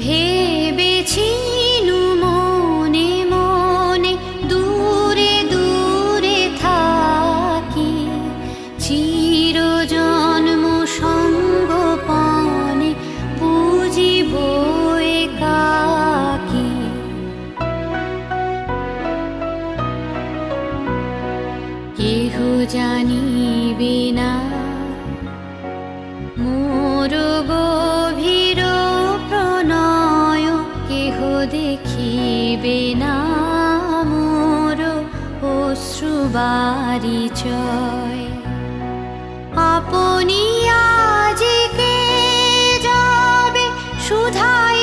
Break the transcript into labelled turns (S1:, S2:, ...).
S1: ভেবেছিনু মনে মনে দূরে দূরে থাকি, চিরজন্ম সঙ্গোপনে বুঝিব একাকী। কেহ জানিবে না মোর গভীর প্রণয়, কেহ দেখিবে না মোর অশ্রুবারিচয়। আপনি আজিকে যাবে সুধায়